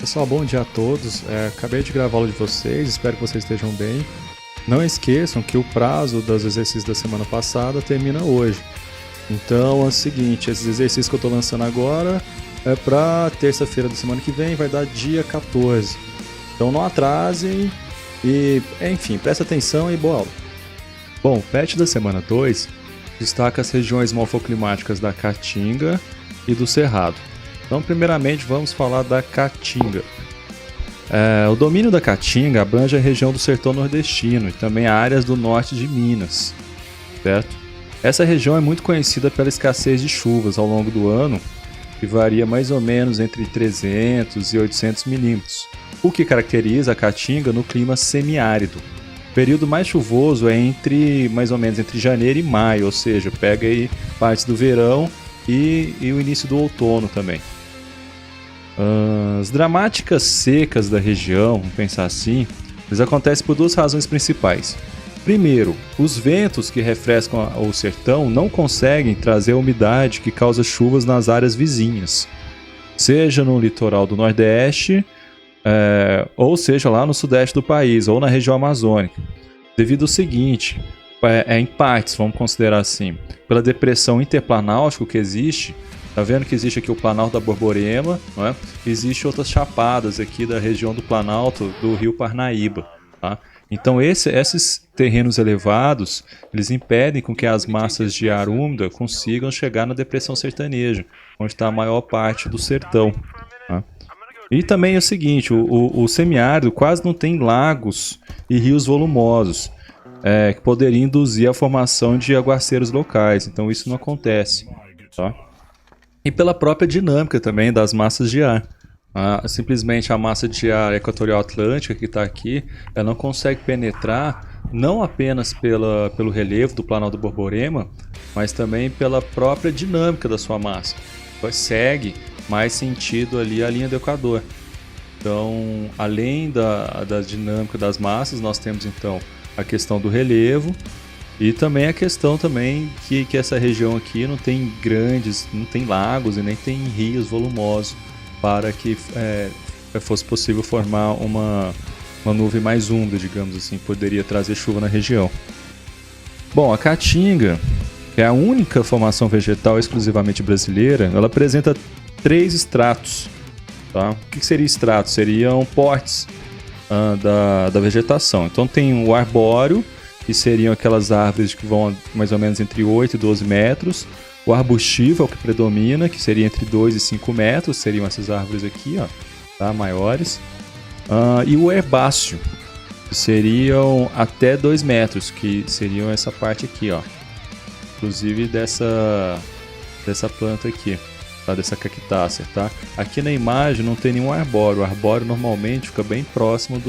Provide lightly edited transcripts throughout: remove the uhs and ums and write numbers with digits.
Pessoal, bom dia a todos. Acabei de gravar o de vocês, espero que vocês estejam bem. Não esqueçam que o prazo dos exercícios da semana passada termina hoje. Então é o seguinte, esses exercícios que eu estou lançando agora é para terça-feira da semana que vem, vai dar dia 14. Então não atrasem e, enfim, presta atenção e boa aula. Bom, o PET da semana 2 destaca as regiões morfoclimáticas da Caatinga e do Cerrado. Então, primeiramente, vamos falar da Caatinga. O domínio da Caatinga abrange a região do sertão nordestino e também áreas do norte de Minas, certo? Essa região é muito conhecida pela escassez de chuvas ao longo do ano, que varia mais ou menos entre 300 e 800 milímetros, o que caracteriza a Caatinga no clima semiárido. O período mais chuvoso é mais ou menos entre janeiro e maio, ou seja, pega aí partes do verão e o início do outono também. As dramáticas secas da região, vamos pensar assim, eles acontecem por duas razões principais. Primeiro, os ventos que refrescam o sertão não conseguem trazer a umidade que causa chuvas nas áreas vizinhas, seja no litoral do Nordeste, ou seja lá no sudeste do país, ou na região amazônica. Devido ao seguinte, em partes, vamos considerar assim, pela depressão interplanáltica que existe. Tá vendo que existe aqui o Planalto da Borborema, não é? Existem outras chapadas aqui da região do Planalto do Rio Parnaíba, tá? Então esses terrenos elevados, eles impedem com que as massas de ar úmida consigam chegar na depressão sertaneja, onde está a maior parte do sertão, tá? E também é o seguinte, o semiárido quase não tem lagos e rios volumosos, que poderiam induzir a formação de aguaceiros locais, então isso não acontece, tá? E pela própria dinâmica também das massas de ar. Simplesmente a massa de ar equatorial atlântica que está aqui, ela não consegue penetrar não apenas pelo relevo do Planalto do Borborema, mas também pela própria dinâmica da sua massa. Segue mais sentido ali a linha do Equador. Então, além da dinâmica das massas, nós temos então a questão do relevo, e também a questão também que essa região aqui não tem não tem lagos e nem tem rios volumosos para que fosse possível formar uma nuvem mais úmida, digamos assim, poderia trazer chuva na região. Bom, a Caatinga é a única formação vegetal exclusivamente brasileira, ela apresenta 3 estratos. Tá? O que seria estrato? Seriam portes da vegetação. Então tem o arbóreo, que seriam aquelas árvores que vão mais ou menos entre 8 e 12 metros. O arbustivo é o que predomina, que seria entre 2 e 5 metros, seriam essas árvores aqui, ó, tá? Maiores. E o herbáceo, que seriam até 2 metros, que seriam essa parte aqui, ó. Inclusive dessa planta aqui, tá? Dessa cactácea, tá? Aqui na imagem não tem nenhum arbóreo. O arbóreo normalmente fica bem próximo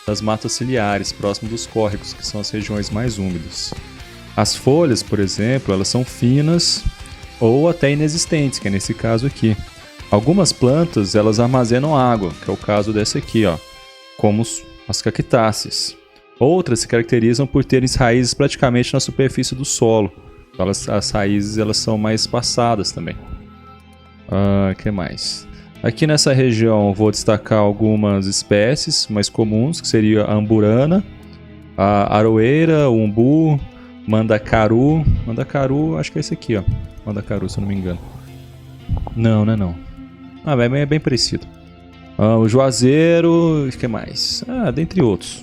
das matas ciliares, próximo dos córregos, que são as regiões mais úmidas. As folhas, por exemplo, elas são finas ou até inexistentes, que é nesse caso aqui. Algumas plantas, elas armazenam água, que é o caso dessa aqui, ó, como as cactáceas. Outras se caracterizam por terem raízes praticamente na superfície do solo. As raízes, elas são mais espaçadas também. Que mais? Aqui nessa região eu vou destacar algumas espécies mais comuns, que seria a amburana, a aroeira, o umbu, mandacaru. Mandacaru, acho que é esse aqui, ó. Mandacaru, se eu não me engano. Não, não é não. É bem parecido. O juazeiro, o que mais? Dentre outros.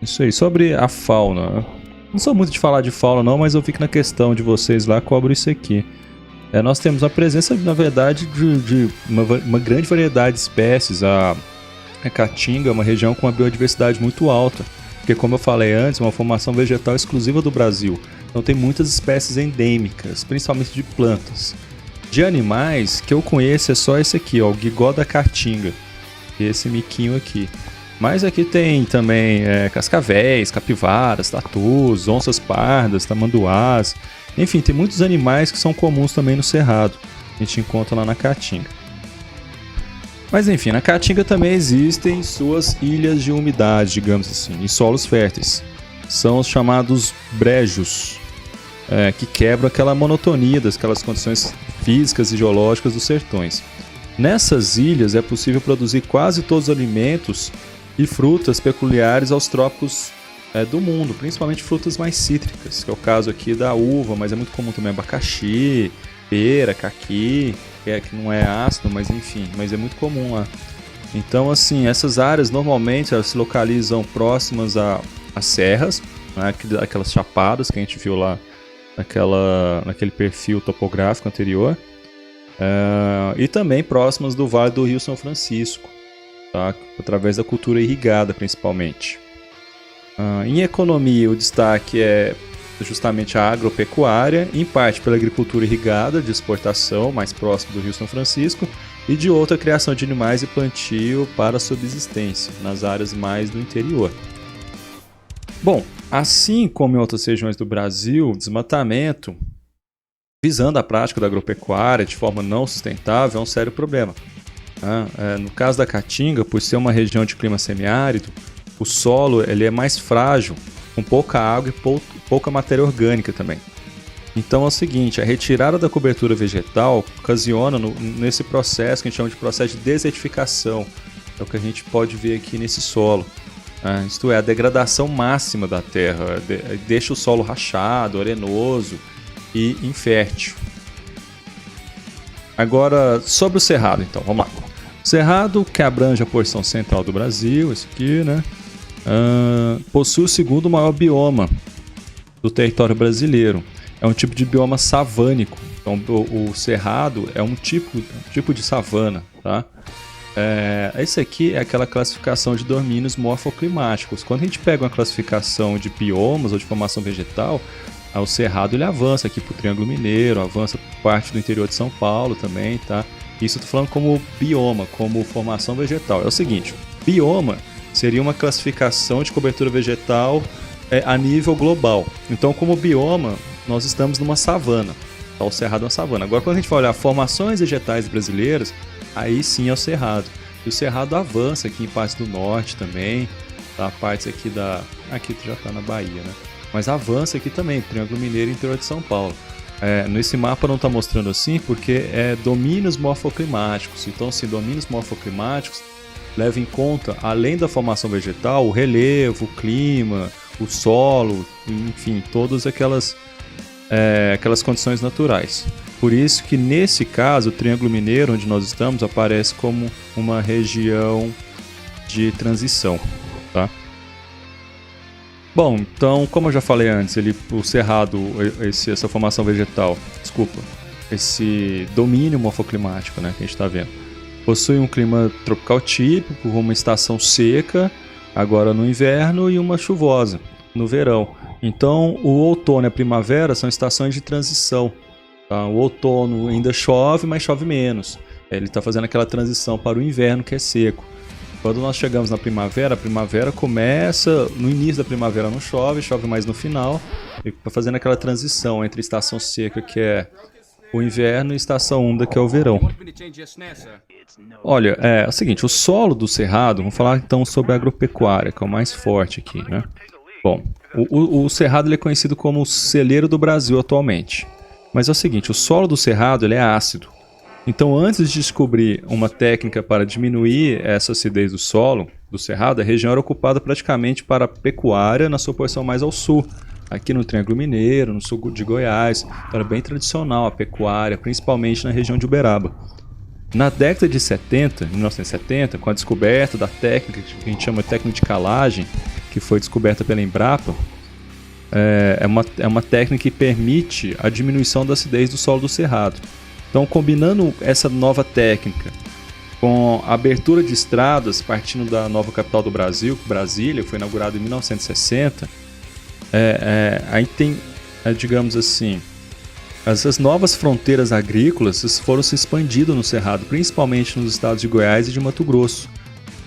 Isso aí, sobre a fauna. Não sou muito de falar de fauna não, mas eu fico na questão de vocês lá, cobro isso aqui. Nós temos a presença, na verdade, de uma grande variedade de espécies. A Caatinga é uma região com uma biodiversidade muito alta, porque, como eu falei antes, é uma formação vegetal exclusiva do Brasil. Então tem muitas espécies endêmicas, principalmente de plantas. De animais, que eu conheço é só esse aqui, ó, o guigó da Caatinga, esse miquinho aqui. Mas aqui tem também cascavéis, capivaras, tatus, onças pardas, tamanduás. Enfim, tem muitos animais que são comuns também no Cerrado. A gente encontra lá na Caatinga. Mas enfim, na Caatinga também existem suas ilhas de umidade, digamos assim, e solos férteis. São os chamados brejos, que quebram aquela monotonia daquelas condições físicas e geológicas dos sertões. Nessas ilhas é possível produzir quase todos os alimentos e frutas peculiares aos trópicos do mundo, principalmente frutas mais cítricas, que é o caso aqui da uva, mas é muito comum também abacaxi, pera, caqui, que não é ácido, mas enfim, mas é muito comum lá. Então, assim, essas áreas normalmente elas se localizam próximas às serras, né, aquelas chapadas que a gente viu lá naquele perfil topográfico anterior, e também próximas do Vale do Rio São Francisco, tá, através da cultura irrigada principalmente. Em economia, o destaque é justamente a agropecuária, em parte pela agricultura irrigada de exportação, mais próximo do Rio São Francisco, e de outra criação de animais e plantio para subsistência, nas áreas mais do interior. Bom, assim como em outras regiões do Brasil, o desmatamento, visando a prática da agropecuária de forma não sustentável, é um sério problema. No caso da Caatinga, por ser uma região de clima semiárido, o solo ele é mais frágil, com pouca água e pouca matéria orgânica também. Então é o seguinte, a retirada da cobertura vegetal ocasiona nesse processo que a gente chama de processo de desertificação. É o que a gente pode ver aqui nesse solo. Isto é, a degradação máxima da terra, deixa o solo rachado, arenoso e infértil. Agora, sobre o cerrado, então, vamos lá. O cerrado, que abrange a porção central do Brasil, esse aqui, né? Possui o segundo maior bioma do território brasileiro. É um tipo de bioma savânico. Então, o cerrado é um tipo de savana, tá? Esse aqui é aquela classificação de domínios morfoclimáticos. Quando a gente pega uma classificação de biomas ou de formação vegetal, o cerrado ele avança aqui para o Triângulo Mineiro, avança por parte do interior de São Paulo também, tá? Isso eu estou falando como bioma, como formação vegetal. É o seguinte, bioma seria uma classificação de cobertura vegetal a nível global. Então, como bioma, nós estamos numa savana. Tá? O cerrado é uma savana. Agora, quando a gente vai olhar formações vegetais brasileiras, aí sim é o cerrado. E o cerrado avança aqui em partes do norte também, tá? Partes aqui aqui já está na Bahia, né? Mas avança aqui também, Triângulo Mineiro e interior de São Paulo. Nesse mapa não está mostrando assim porque é domínios morfoclimáticos. Então, se domínios morfoclimáticos leva em conta, além da formação vegetal, o relevo, o clima, o solo, enfim, todas aquelas condições naturais. Por isso que nesse caso, o Triângulo Mineiro, onde nós estamos, aparece como uma região de transição, Bom, então, como eu já falei antes, o cerrado, essa formação vegetal, esse domínio morfoclimático, né, que a gente está vendo, possui um clima tropical típico, uma estação seca, agora no inverno, e uma chuvosa no verão. Então, o outono e a primavera são estações de transição. Tá? O outono ainda chove, mas chove menos. Ele está fazendo aquela transição para o inverno, que é seco. Quando nós chegamos na primavera, a primavera começa... No início da primavera não chove, chove mais no final. E está fazendo aquela transição entre estação seca, que é o inverno, e estação úmida, que é o verão. Olha, é o seguinte, o solo do cerrado... Vamos falar então sobre a agropecuária, que é o mais forte aqui, né? Bom, o cerrado ele é conhecido como o celeiro do Brasil atualmente. Mas é o seguinte, o solo do cerrado ele é ácido. Então, antes de descobrir uma técnica para diminuir essa acidez do solo do cerrado, a região era ocupada praticamente para a pecuária na sua porção mais ao sul. Aqui no Triângulo Mineiro, no sul de Goiás, era bem tradicional a pecuária, principalmente na região de Uberaba. Na década de 1970, com a descoberta da técnica que a gente chama de técnica de calagem, que foi descoberta pela Embrapa, é uma técnica que permite a diminuição da acidez do solo do cerrado. Então, combinando essa nova técnica com a abertura de estradas partindo da nova capital do Brasil, Brasília, que foi inaugurada em 1960, aí tem, digamos assim, essas novas fronteiras agrícolas foram se expandindo no cerrado, principalmente nos estados de Goiás e de Mato Grosso.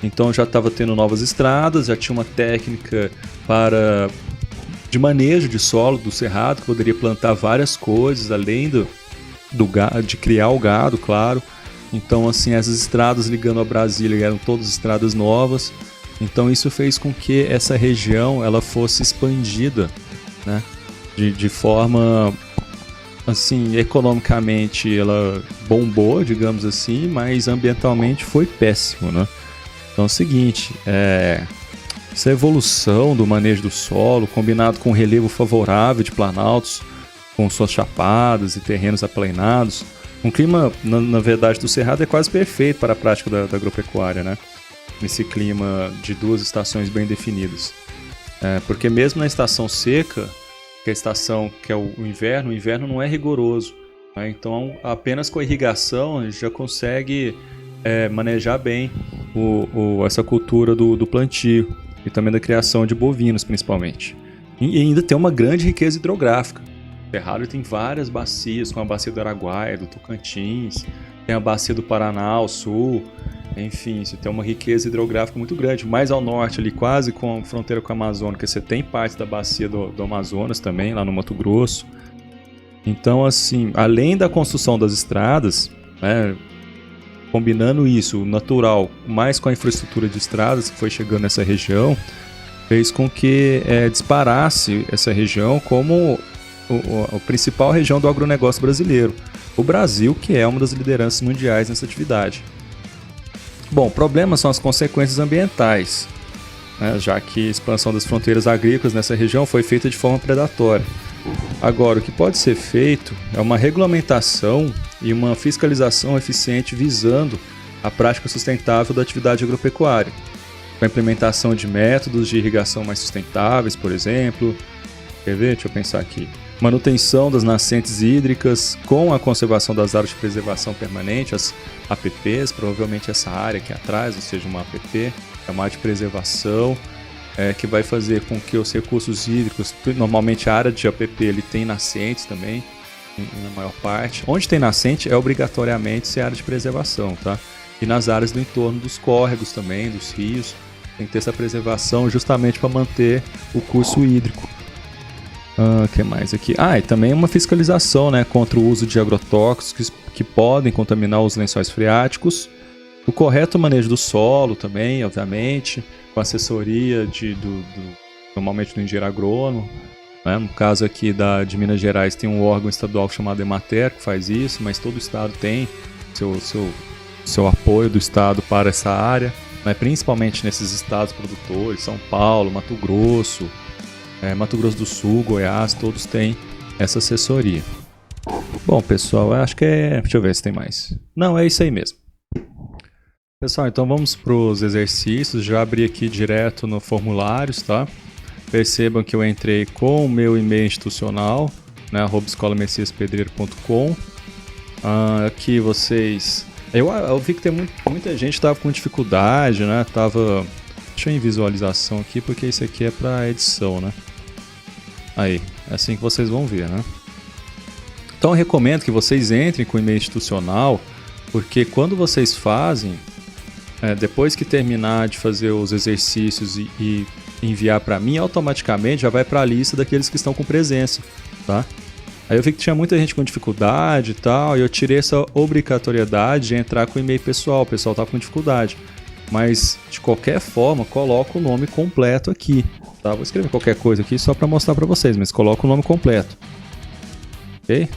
Então já estava tendo novas estradas, já tinha uma técnica de manejo de solo do cerrado, que poderia plantar várias coisas, além de criar o gado, claro. Então, assim, essas estradas ligando a Brasília eram todas estradas novas. Então, isso fez com que essa região ela fosse expandida, né, de forma assim, economicamente ela bombou, digamos assim, mas ambientalmente foi péssimo, né? Então é o seguinte, essa evolução do manejo do solo, combinado com o relevo favorável de planaltos, com suas chapadas e terrenos aplainados, um clima, na verdade, do Cerrado é quase perfeito para a prática da agropecuária, né? Nesse clima de 2 estações bem definidas. Porque mesmo na estação seca, que é a estação que é o inverno não é rigoroso, né? Então apenas com a irrigação a gente já consegue manejar bem essa cultura do plantio e também da criação de bovinos, principalmente. E ainda tem uma grande riqueza hidrográfica. O Cerrado tem várias bacias, como a bacia do Araguaia, do Tocantins, tem a bacia do Paraná ao sul, enfim, você tem uma riqueza hidrográfica muito grande. Mais ao norte, ali quase com a fronteira com a Amazônia, você tem parte da bacia do Amazonas também, lá no Mato Grosso. Então, assim, além da construção das estradas, né, combinando isso, o natural, mais com a infraestrutura de estradas que foi chegando nessa região, fez com que disparasse essa região como a principal região do agronegócio brasileiro. O Brasil, que é uma das lideranças mundiais nessa atividade. Bom, o problema são as consequências ambientais, né, já que a expansão das fronteiras agrícolas nessa região foi feita de forma predatória. Agora, o que pode ser feito é uma regulamentação e uma fiscalização eficiente visando a prática sustentável da atividade agropecuária, com a implementação de métodos de irrigação mais sustentáveis, por exemplo. Quer ver? Deixa eu pensar aqui. Manutenção das nascentes hídricas com a conservação das áreas de preservação permanente, as APPs, provavelmente essa área aqui atrás, ou seja, uma APP, é uma área de preservação, que vai fazer com que os recursos hídricos, normalmente a área de APP ele tem nascentes também, na maior parte. Onde tem nascente é obrigatoriamente ser área de preservação, tá? E nas áreas do entorno dos córregos também, dos rios, tem que ter essa preservação justamente para manter o curso hídrico. O que mais aqui? E também uma fiscalização, né, contra o uso de agrotóxicos que podem contaminar os lençóis freáticos. O correto manejo do solo também, obviamente, com assessoria normalmente do engenheiro agrônomo. Né? No caso aqui de Minas Gerais tem um órgão estadual chamado Emater que faz isso, mas todo o estado tem seu apoio do estado para essa área, né? Principalmente nesses estados produtores, São Paulo, Mato Grosso do Sul, Goiás, todos têm essa assessoria. Bom, pessoal, eu acho que deixa eu ver se tem mais. Não, é isso aí mesmo. Pessoal, então vamos para os exercícios. Já abri aqui direto no formulários, tá? Percebam que eu entrei com o meu e-mail institucional, né, @escolamessiaspedreiro.com. Aqui vocês... Eu vi que tem muita gente que estava com dificuldade, né? Deixa eu ir em visualização aqui, porque isso aqui é para edição, né? Aí, é assim que vocês vão ver, né? Então eu recomendo que vocês entrem com o e-mail institucional, porque quando vocês fazem, depois que terminar de fazer os exercícios e enviar para mim, automaticamente já vai para a lista daqueles que estão com presença, tá? Aí eu vi que tinha muita gente com dificuldade e tal, e eu tirei essa obrigatoriedade de entrar com o e-mail pessoal, o pessoal tá com dificuldade. Mas, de qualquer forma, coloca o nome completo aqui, tá? Vou escrever qualquer coisa aqui só para mostrar para vocês, mas coloca o nome completo. Ok?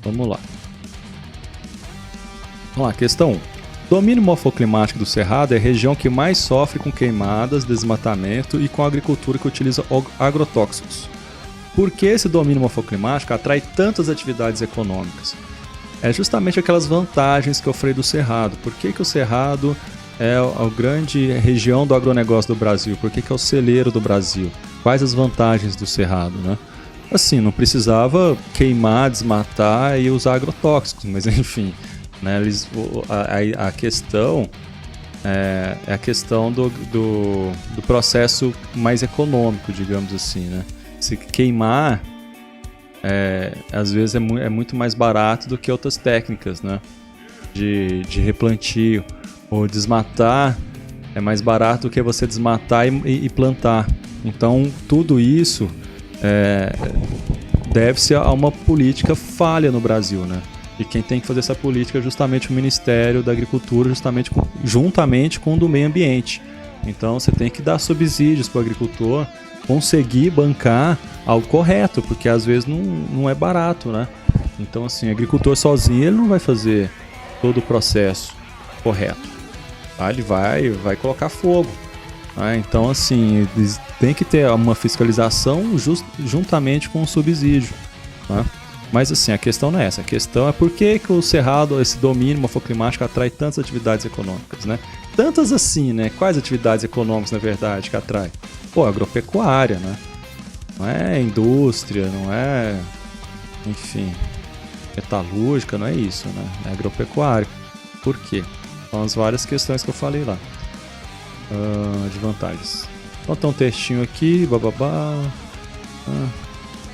Vamos lá. Vamos lá, questão 1. Domínio morfoclimático do Cerrado é a região que mais sofre com queimadas, desmatamento e com a agricultura que utiliza agrotóxicos. Por que esse domínio morfoclimático atrai tantas atividades econômicas? É justamente aquelas vantagens que eu falei do Cerrado. Por que o Cerrado é a grande região do agronegócio do Brasil? Por que é o celeiro do Brasil? Quais as vantagens do Cerrado, né? Assim, não precisava queimar, desmatar e usar agrotóxicos, mas enfim, né, a questão é a questão do processo mais econômico, digamos assim, né? Se queimar, às vezes é muito mais barato do que outras técnicas, né? De replantio. Ou desmatar é mais barato do que você desmatar e plantar. Então, tudo isso deve-se a uma política falha no Brasil, né? E quem tem que fazer essa política é justamente o Ministério da Agricultura, juntamente com o do Meio Ambiente. Então, você tem que dar subsídios para o agricultor conseguir bancar algo correto, porque às vezes não é barato, né? Então, assim, o agricultor sozinho ele não vai fazer todo o processo correto. Tá? Ele vai colocar fogo. Tá? Então, assim, tem que ter uma fiscalização juntamente com o subsídio. Tá? Mas, assim, a questão não é essa. A questão é por que o Cerrado, esse domínio morfoclimático, atrai tantas atividades econômicas, né? Tantas assim, né? Quais atividades econômicas, na verdade, que atrai? Pô, agropecuária, né? Não é indústria, não é... Enfim, metalúrgica, não é isso, né? É agropecuário. Por quê? São as várias questões que eu falei lá. De vantagens. Então tem um textinho aqui, bababá.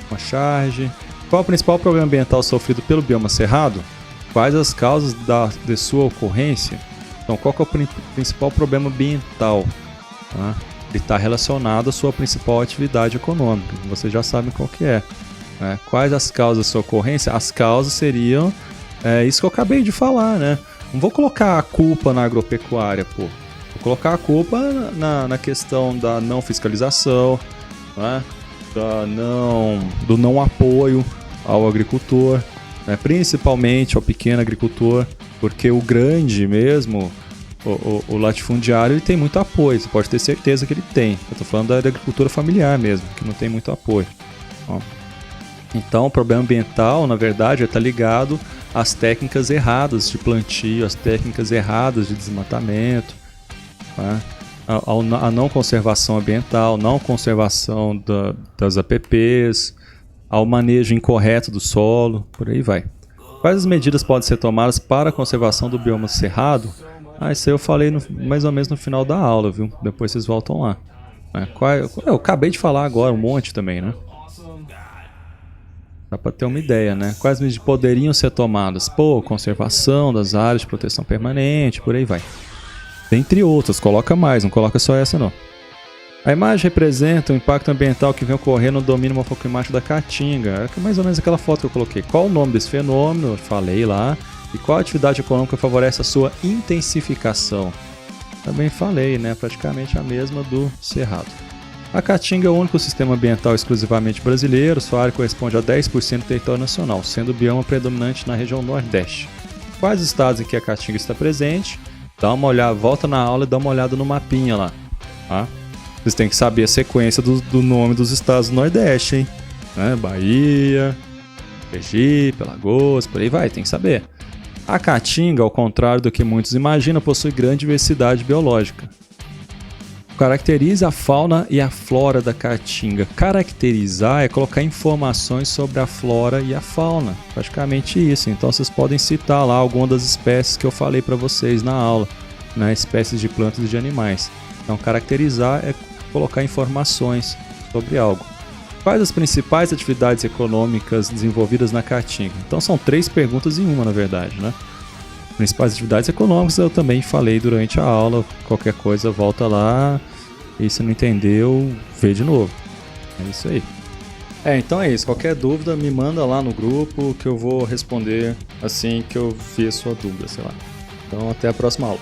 Uma charge. Qual o principal problema ambiental sofrido pelo bioma cerrado? Quais as causas de sua ocorrência? Então, qual que é o principal problema ambiental? Tá? Ele está relacionado à sua principal atividade econômica. Vocês já sabem qual que é. Né? Quais as causas da sua ocorrência? As causas seriam isso que eu acabei de falar, né? Não vou colocar a culpa na agropecuária, pô. Vou colocar a culpa na questão da não fiscalização, né? Do não apoio ao agricultor, né? Principalmente ao pequeno agricultor, porque o grande mesmo, o latifundiário, ele tem muito apoio, você pode ter certeza que ele tem. Eu estou falando da agricultura familiar mesmo, que não tem muito apoio. Ó. Então, o problema ambiental, na verdade, está ligado às técnicas erradas de plantio, às técnicas erradas de desmatamento, tá? A não conservação ambiental, não conservação das APPs, ao manejo incorreto do solo, por aí vai. Quais as medidas podem ser tomadas para a conservação do bioma cerrado? Isso aí eu falei mais ou menos no final da aula, viu? Depois vocês voltam lá. Eu acabei de falar agora um monte também, né? Dá para ter uma ideia, né? Quais medidas poderiam ser tomadas? Pô, conservação das áreas de proteção permanente, por aí vai. Dentre outras, coloca mais, não coloca só essa não. A imagem representa o impacto ambiental que vem ocorrendo no domínio morfoclimático da Caatinga. É mais ou menos aquela foto que eu coloquei. Qual o nome desse fenômeno? Eu falei lá. E qual a atividade econômica favorece a sua intensificação? Também falei, né? Praticamente a mesma do Cerrado. A Caatinga é o único sistema ambiental exclusivamente brasileiro. Sua área corresponde a 10% do território nacional, sendo o bioma predominante na região Nordeste. Quais estados em que a Caatinga está presente? Dá uma olhada, volta na aula e dá uma olhada no mapinha lá. Tá? Vocês têm que saber a sequência do nome dos estados do Nordeste, hein? Né? Bahia, Sergipe, Alagoas, por aí vai, tem que saber. A Caatinga, ao contrário do que muitos imaginam, possui grande diversidade biológica. Caracteriza a fauna e a flora da Caatinga. Caracterizar é colocar informações sobre a flora e a fauna. Praticamente isso. Então vocês podem citar lá algumas das espécies que eu falei para vocês na aula, né? Espécies de plantas e de animais. Então caracterizar é colocar informações sobre algo. Quais as principais atividades econômicas desenvolvidas na Caatinga? Então são 3 perguntas em uma, na verdade, né? Principais atividades econômicas eu também falei durante a aula. Qualquer coisa volta lá e se não entendeu, vê de novo. É isso aí. Então é isso. Qualquer dúvida me manda lá no grupo que eu vou responder assim que eu ver a sua dúvida, sei lá. Então até a próxima aula.